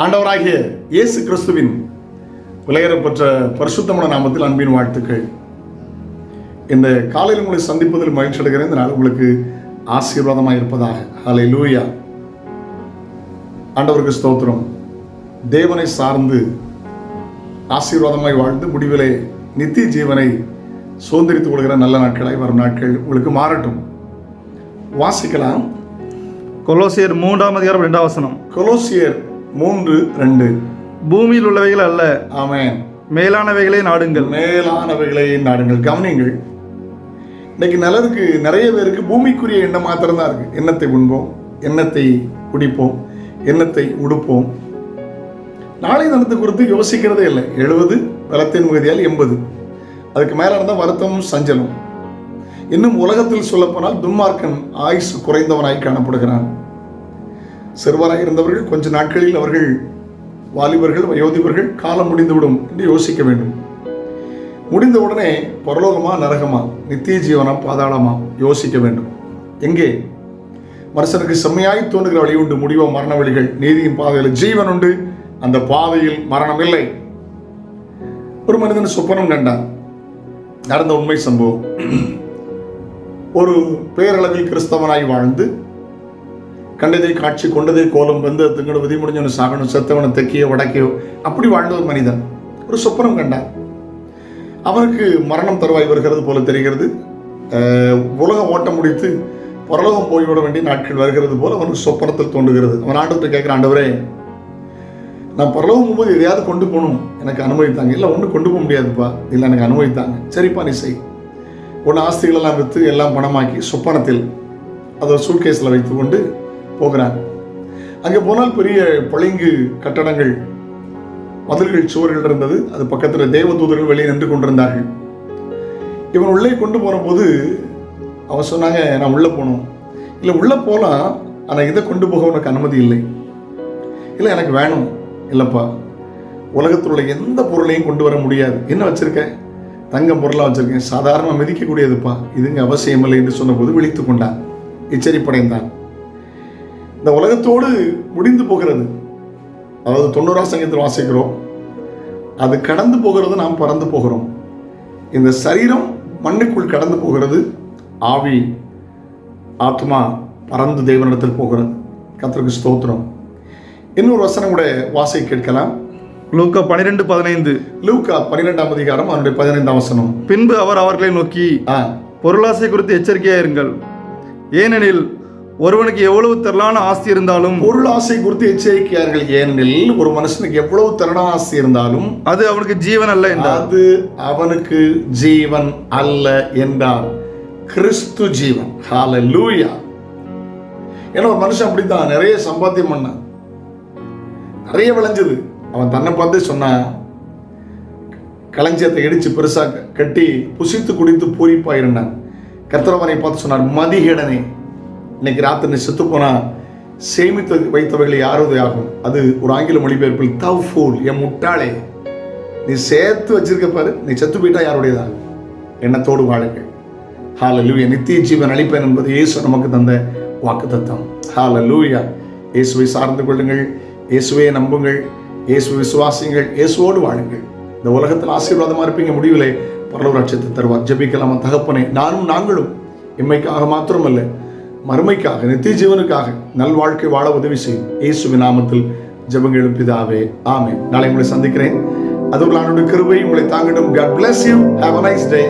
ஆண்டவராகிய இயேசு கிறிஸ்துவின் விலையேறப்பெற்ற பரிசுத்தமான நாமத்தில் அன்பின் வாழ்த்துக்கள். இந்த காலையில் உங்களை சந்திப்பதில் மகிழ்ச்சி அடைகிறேன். இந்த நாள் உங்களுக்கு ஆசீர்வாதமாக இருப்பதாக. ஹல்லேலூயா. ஆண்டவருக்கு ஸ்தோத்திரம். தேவனை சார்ந்து ஆசீர்வாதமாய் வாழ்ந்து முடிவிலே நித்திய ஜீவனை சுதந்திரித்துக் கொள்கிற நல்ல நாட்களாய் வரும் நாட்கள் உங்களுக்கு மாறட்டும். வாசிக்கலாம். கொலோசியர் 3:2. கொலோசியர் 3:2. பூமியில் உள்ளவைகள் அல்ல, ஆமென், மேலானவைகளை நாடுங்கள். மேலானவைகளை நாடுங்கள். கவனிங்கள், இன்னைக்கு நிலருக்கு நிறைய பேருக்கு பூமிக்குரிய எண்ணம் மாத்திரம்தான் இருக்கு. எண்ணத்தை உண்போம், எண்ணத்தை குடிப்போம், எண்ணத்தை உடுப்போம். நாளை தினத்தை குறித்து யோசிக்கிறதே இல்லை. 70 பலத்தின் மிகுதியால் 80. அதுக்கு மேல இருந்தால் வருத்தமும் சஞ்சலம். இன்னும் உலகத்தில் சொல்லப்போனால் துன்மார்க்கன் ஆயுசு குறைந்தவனாய் காணப்படுகிறான். சிறுவராக இருந்தவர்கள் கொஞ்ச நாட்களில் அவர்கள் வாலிபர்கள், வயோதிபர்கள், காலம் முடிந்துவிடும் என்று யோசிக்க வேண்டும். முடிந்தவுடனே பரலோகமா நரகமா, நித்திய ஜீவனா பாதாளமா யோசிக்க வேண்டும். எங்கே மனுஷனுக்கு செம்மையாய் தோன்றுகிற வழி உண்டு, முடிவோ மரண வழிகள். நீதியின் பாதையில் ஜீவன் உண்டு, அந்த பாதையில் மரணம் இல்லை. ஒரு மனிதன் சொப்பனம் கண்டான். நடந்த உண்மை சம்பவம். ஒரு பேரளவில் கிறிஸ்தவனாய் வாழ்ந்து கண்டதை காட்சி, கொண்டதை கோலம், வந்து திங்கட விதி முடிஞ்சவனு சாகணும், செத்தவனை தெக்கியோ வடக்கையோ அப்படி வாழ்ந்த ஒரு மனிதன் ஒரு சொப்பனம் கண்டான். அவனுக்கு மரணம் தருவாய் வருகிறது போல தெரிகிறது. உலகம் ஓட்ட முடித்து பரலோகம் போய்விட வேண்டிய நாட்கள் வருகிறது போல அவனுக்கு சொப்பனத்தில் தோன்றுகிறது. அவன் ஆண்டவர்கிட்ட கேட்குற, ஆண்டவரே, நான் பரலோகம் போகும்போது எதையாவது கொண்டு போகணும், எனக்கு அனுமதித்தாங்க. இல்லை, ஒன்றும் கொண்டு போக முடியாதுப்பா. இல்லை, எனக்கு அனுமதித்தாங்க. சரிப்பா, நீ செய். ஒன்று ஆஸ்திகளெல்லாம் விற்று எல்லாம் பணமாக்கி சொப்பனத்தில் அதை சூட்கேஸில் வைத்து கொண்டு போகிறான். அங்கே போனால் பெரிய பளிங்கு கட்டடங்கள், மதில்கள், சுவர்கள் இருந்தது. அது பக்கத்தில் தேவதூதர்கள் வெளியே நின்று கொண்டிருந்தார்கள். இவன் உள்ளே கொண்டு போன போது அவன் சொன்னாங்க, நான் உள்ளே போகணும். இல்லை, உள்ளே போகலாம், ஆனால் இதை கொண்டு போக உனக்கு அனுமதி இல்லை. இல்லை, எனக்கு வேணும். இல்லைப்பா, உலகத்தில் உள்ள எந்த பொருளையும் கொண்டு வர முடியாது. என்ன வச்சிருக்க? தங்கம் பொருளாக வச்சிருக்கேன், சாதாரணமாக மிதிக்கக்கூடியதுப்பா, இதுங்க அவசியம் இல்லை என்று சொன்னபோது விழித்து கொண்டான், எச்சரிப்படைந்தான். இந்த உலகத்தோடு முடிந்து போகிறது. அதாவது 90ஆம் சங்கீதத்தில் வாசிக்கிறோம், அது கடந்து போகிறது, நாம் பறந்து போகிறோம். இந்த சரீரம் மண்ணுக்குள் கடந்து போகிறது, ஆவி ஆத்மா பறந்து தேவனிடத்தில் போகிறது. கர்த்தருக்கு ஸ்தோத்திரம். இன்னொரு வசனம் கூட வாசி கேட்கலாம். லூக்கா 12:15. லூக்கா 12ஆம் அதிகாரம் அவனுடைய 15ஆம் வசனம். பின்பு அவர் அவர்களை நோக்கி, பொருளாசை குறித்து எச்சரிக்கையாக இருங்கள். ஏனெனில் ஒருவனுக்கு எவ்வளவு திரளான ஆஸ்தி இருந்தாலும், பொருளாசை குறித்து எச்சரிக்கையார்கள். ஏனெனில் ஒரு மனுஷனுக்கு எவ்வளவு திரளான ஆஸ்தி இருந்தாலும் அது அவனுக்கு ஜீவன் அல்ல என்றார். அது அவனுக்கு ஜீவன் அல்ல என்றார். கிறிஸ்து ஜீவன். ஹல்லேலூயா. ஏன்னா ஒரு மனுஷன் அப்படித்தான், நிறைய சம்பாத்தியம் பண்ணான், நிறைய விளைஞ்சது. அவன் தன்னை பார்த்து சொன்னான், களஞ்சியத்தை இடிச்சு பெருசா கட்டி புசித்து குடித்து பூரிப்பாயிருந்தான். கர்த்தரவனை பார்த்து சொன்னார், மதிகேடனே, இன்னைக்கு ராத்திரி நீ செத்து போனா சேமித்து வைத்தவைகளை யாரது ஆகும். அது ஒரு ஆங்கில மொழிபெயர்ப்பில் தவ் ஃபூல், என் முட்டாளே, நீ சேர்த்து வச்சிருக்க பாரு, நீ செத்து போயிட்டா யாருடையதாக? எண்ணத்தோடு வாழுங்கள். ஹல்லேலூயா. நித்திய ஜீவன் அளிப்பேன் என்பது இயேசு நமக்கு தந்த வாக்குத்தத்தம். ஹல்லேலூயா. இயேசுவை சார்ந்து கொள்ளுங்கள், இயேசுவை நம்புங்கள், இயேசு விசுவாசிங்கள், இயேசுவோடு வாழுங்கள். இந்த உலகத்தில் ஆசீர்வாதமாக இருப்பீங்க, முடிவிலே பரலோக ராஜ்யத்தை தருவார். ஜெபிக்கலாமா? தகப்பனே, நாங்களும் இம்மைக்காக மாத்திரமல்ல, மறுமைக்காக, நித்திய ஜீவனுக்காக நல்வாழ்க்கை வாழ உதவி செய்யும். இயேசுவின் நாமத்தில் ஜெபங்கள் பிதாவே, ஆமென். நாளை உங்களை சந்திக்கிறேன். அதுவும் கிருபை உங்களை தாங்கிடும். God bless you. Have a nice day.